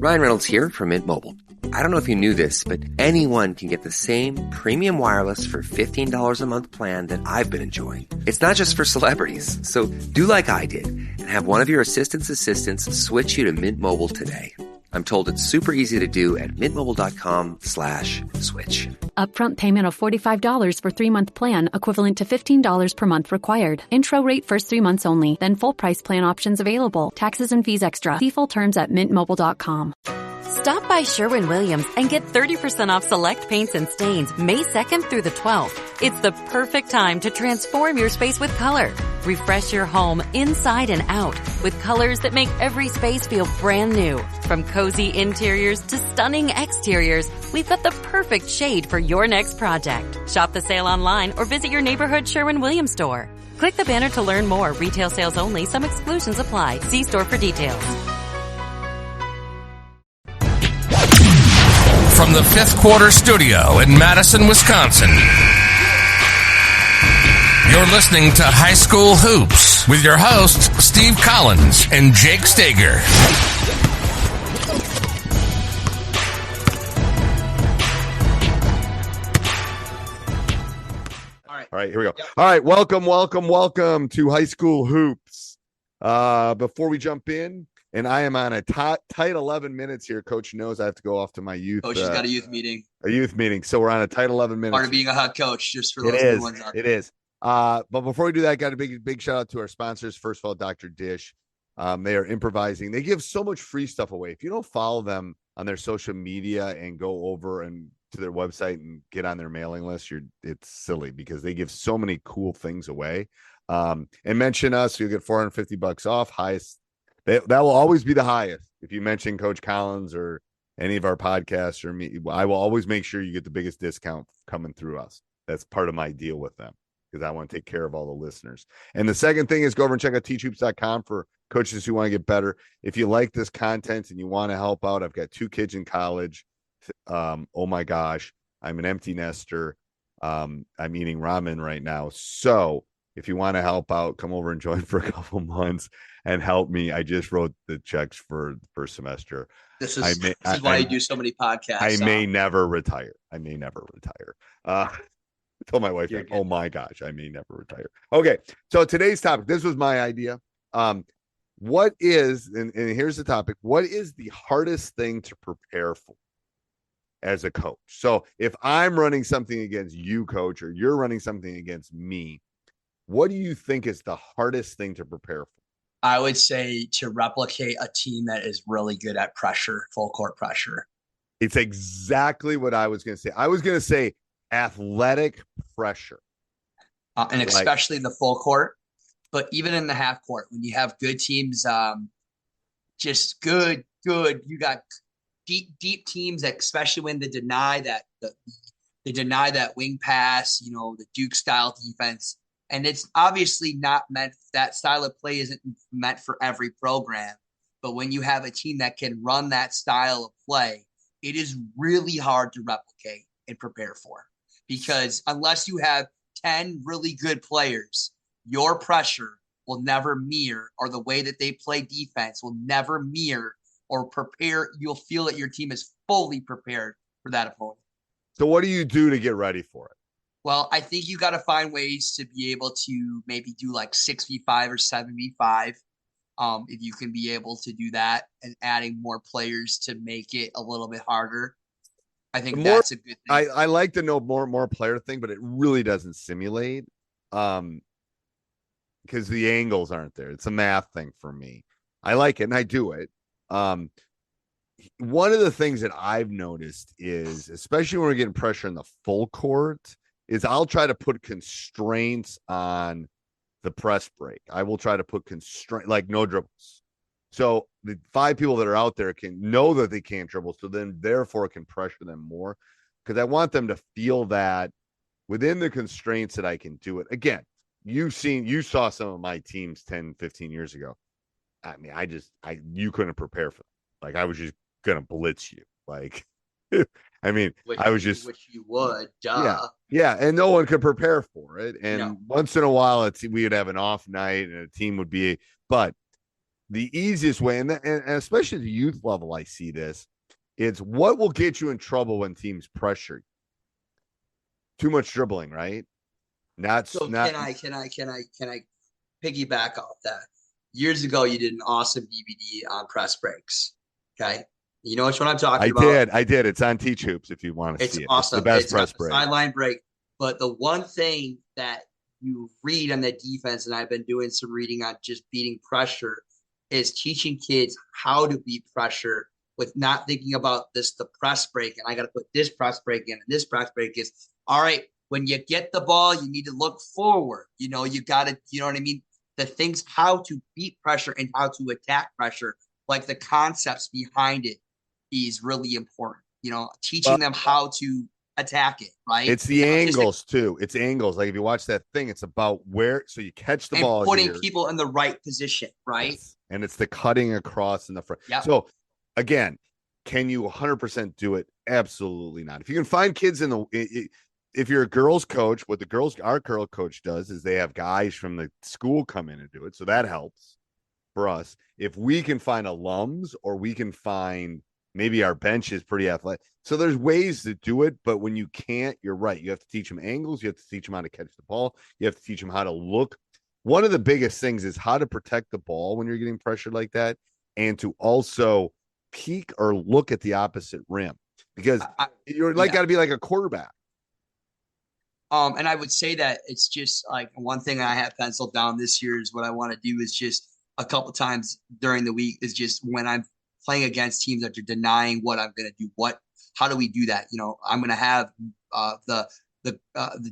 Ryan Reynolds here from Mint Mobile. I don't know if you knew this, but anyone can get the same premium wireless for $15 a month plan that I've been enjoying. It's not just for celebrities. So do like I did and have one of your assistants switch you to Mint Mobile today. I'm told it's super easy to do at mintmobile.com/switch. Upfront payment of $45 for 3-month plan, equivalent to $15 per month required. Intro rate first 3 months only, then full price plan options available. Taxes and fees extra. See full terms at mintmobile.com. Stop by Sherwin-Williams and get 30% off select paints and stains May 2nd through the 12th. It's the perfect time to transform your space with color. Refresh your home inside and out with colors that make every space feel brand new. From cozy interiors to stunning exteriors, we've got the perfect shade for your next project. Shop the sale online or visit your neighborhood Sherwin-Williams store. Click the banner to learn more. Retail sales only. Some exclusions apply. See store for details. From the Fifth Quarter Studio in Madison, Wisconsin, you're listening to High School Hoops with your hosts, Steve Collins and Jake Stager. All right, here we go. Yep. All right, welcome to High School Hoops. Before we jump in, and I am on a tight 11 minutes here. Coach knows I have to go off to my youth. Coach has got a youth meeting. So we're on a tight 11 minutes. Part of being a hot coach, just for those new ones out there. It is. But before we do that, got a big shout out to our sponsors. First of all, Dr. Dish. They are improvising. They give so much free stuff away. If you don't follow them on their social media and go over and to their website and get on their mailing list, it's silly because they give so many cool things away. And mention us, you'll get $450 off. Highest. That will always be the highest. If you mention Coach Collins or any of our podcasts or me, I will always make sure you get the biggest discount coming through us. That's part of my deal with them because I want to take care of all the listeners. And the second thing is go over and check out teachhoops.com for coaches who want to get better. If you like this content and you want to help out, I've got 2 kids in college. Oh my gosh, I'm an empty nester. I'm eating ramen right now. So if you want to help out, come over and join for a couple months and help me. I just wrote the checks for the first semester. This is why you do so many podcasts. I may never retire. I told my wife, oh my gosh, I may never retire. Okay, so today's topic, this was my idea. What is, and here's the topic, what is the hardest thing to prepare for as a coach? So if I'm running something against you, coach, or you're running something against me, what do you think is the hardest thing to prepare for? I would say to replicate a team that is really good at pressure, full court pressure. It's exactly what I was going to say. I was going to say athletic pressure. And especially in the full court, but even in the half court, when you have good teams, just good, you got deep teams, especially when they deny that wing pass, the Duke style defense. And it's obviously not meant, that style of play isn't meant for every program. But when you have a team that can run that style of play, it is really hard to replicate and prepare for. Because unless you have 10 really good players, your pressure will never mirror, or the way that they play defense will never mirror or prepare. You'll feel that your team is fully prepared for that opponent. So what do you do to get ready for it? Well, I think you got to find ways to be able to maybe do like 6v5 or 7v5. If you can be able to do that and adding more players to make it a little bit harder, I think that's a good thing. I like to know more player thing, but it really doesn't simulate because the angles aren't there. It's a math thing for me. I like it and I do it. One of the things that I've noticed is, especially when we're getting pressure in the full court, is I'll try to put constraints on the press break. I will try to put constraint, like no dribbles. So the 5 people that are out there can know that they can't dribble. So then therefore it can pressure them more, because I want them to feel that within the constraints that I can do it. Again, you saw some of my teams 10, 15 years ago. I mean, you couldn't prepare for them. Like I was just going to blitz you. Like, I mean, which you would, duh. Yeah, and no one could prepare for it. And once in a while, we would have an off night, and a team would be. But the easiest way, and especially at the youth level, I see this. It's what will get you in trouble when teams pressure you. Too much dribbling, right? So can I piggyback off that? Years ago, you did an awesome DVD on press breaks. Okay. You know which one I'm talking about? I did. It's on Teach Hoops if you want to see it. Awesome. It's the best press break. Sideline break. But the one thing that you read on the defense, and I've been doing some reading on just beating pressure, is teaching kids how to beat pressure with not thinking about the press break, and I got to put this press break in, and this press break is, all right, when you get the ball, you need to look forward. You know, you got to, you know what I mean? The things, how to beat pressure and how to attack pressure, like the concepts behind it is really important. You know, teaching them how to attack it, right? It's the angles too. It's angles. Like if you watch that thing, it's about where, so you catch the ball. Putting people in the right position, right? Yes. And it's the cutting across in the front. Yep. So again, can you 100% do it? Absolutely not. If you can find kids if you're a girls coach, what our girl coach does is they have guys from the school come in and do it. So that helps for us. If we can find alums, or we can find, maybe our bench is pretty athletic. So there's ways to do it, but when you can't, you're right. You have to teach them angles. You have to teach them how to catch the ball. You have to teach them how to look. One of the biggest things is how to protect the ball when you're getting pressured like that, and to also peek or look at the opposite rim, because you're got to be like a quarterback. And I would say that it's just like one thing I have penciled down this year is what I want to do is just a couple times during the week is just when I'm playing against teams that are denying what I'm going to do. How do we do that? You know, I'm going to have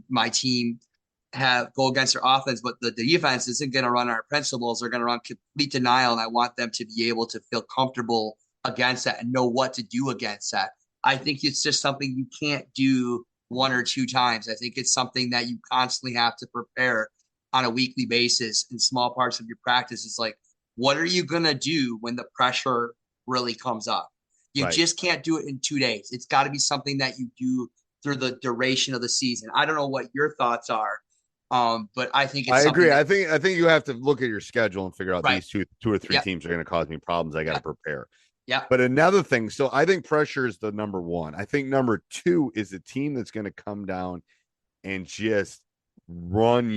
my team go against their offense, but the defense isn't going to run our principles. They're going to run complete denial, and I want them to be able to feel comfortable against that and know what to do against that. I think it's just something you can't do one or two times. I think it's something that you constantly have to prepare on a weekly basis in small parts of your practice. It's like, what are you going to do when the pressure really comes up? You just can't do it in 2 days. It's got to be something that you do through the duration of the season. I don't know what your thoughts are, but I think I agree. I think you have to look at your schedule and figure out these two or three teams are going to cause me problems. I got to prepare. Yeah. But another thing, so I think pressure is the number one. I think number two is a team that's going to come down and just run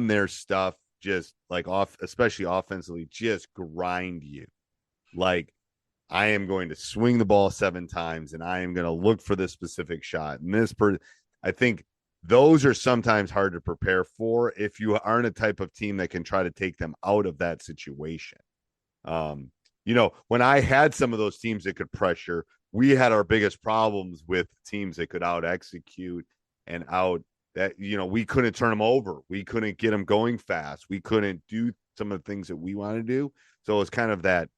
their stuff, just like especially offensively, just grind you. Like, I am going to swing the ball 7 times and I am going to look for this specific shot. And I think those are sometimes hard to prepare for if you aren't a type of team that can try to take them out of that situation. You know, when I had some of those teams that could pressure, we had our biggest problems with teams that could out execute and we couldn't turn them over. We couldn't get them going fast. We couldn't do some of the things that we want to do. So it's kind of that.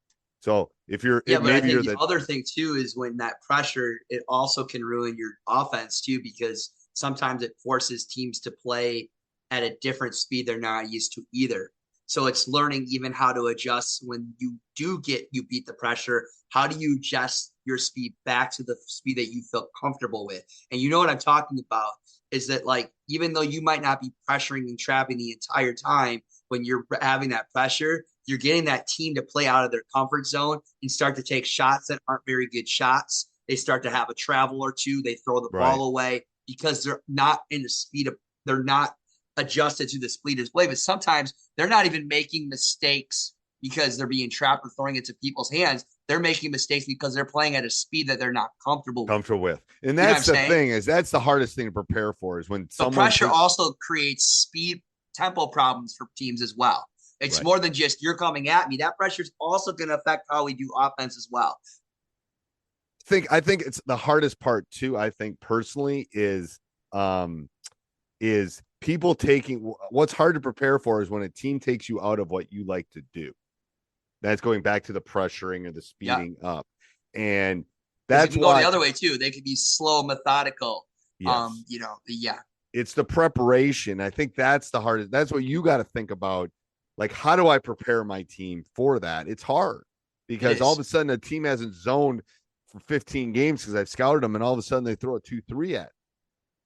So if you're, but I think the other thing too is when that pressure, it also can ruin your offense too, because sometimes it forces teams to play at a different speed they're not used to either. So it's learning even how to adjust when you beat the pressure. How do you adjust your speed back to the speed that you feel comfortable with? And you know what I'm talking about is that, like, even though you might not be pressuring and trapping the entire time, when you're having that pressure, you're getting that team to play out of their comfort zone and start to take shots that aren't very good shots. They start to have a travel or two. They throw the ball away because they're not in the speed of, they're not adjusted to the speed of play. But sometimes they're not even making mistakes because they're being trapped or throwing it to people's hands. They're making mistakes because they're playing at a speed that they're not comfortable with. And that's the thing, is that's the hardest thing to prepare for, is when the pressure also creates speed tempo problems for teams as well. It's more than just you're coming at me. That pressure is also going to affect how we do offense as well. I think it's the hardest part too. I think personally is people taking, what's hard to prepare for is when a team takes you out of what you like to do. That's going back to the pressuring or the speeding up. And that's go the other way too. They could be slow, methodical. Yes. It's the preparation. I think that's the hardest. That's what you got to think about. Like, how do I prepare my team for that? It's hard because all of a sudden a team hasn't zoned for 15 games because I've scouted them, and all of a sudden they throw a 2-3 at.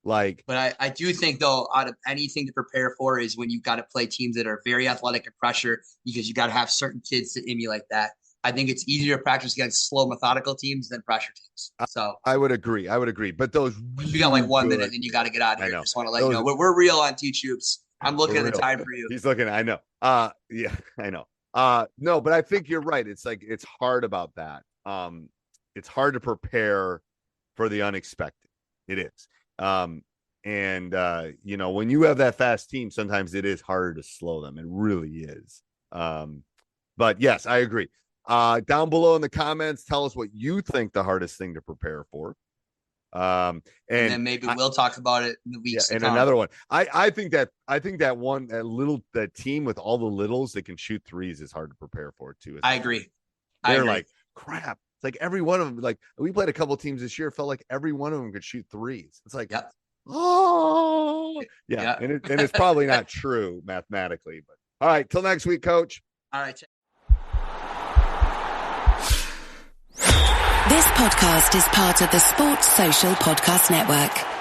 But I do think, though, out of anything to prepare for is when you've got to play teams that are very athletic and pressure, because you got to have certain kids to emulate that. I think it's easier to practice against slow, methodical teams than pressure teams. So I would agree. But those you got like 1 minute, and you got to get out of here. I just want to let you know we're real on Teach Hoops. I'm looking at the time for you. He's looking. I know. Yeah, I know. No, but I think you're right. It's like it's hard about that. It's hard to prepare for the unexpected. It is. When you have that fast team, sometimes it is harder to slow them. It really is. But yes, I agree. Down below in the comments, tell us what you think the hardest thing to prepare for. And then maybe we'll talk about it in the weeks. And another one. I think that team with all the littles that can shoot threes is hard to prepare for too. I agree. They're like crap. It's like every one of them. Like we played a couple teams this year. Felt like every one of them could shoot threes. It's like, yep. Oh, yeah. And it's probably not true mathematically. But all right, till next week, Coach. All right. This podcast is part of the Sports Social Podcast Network.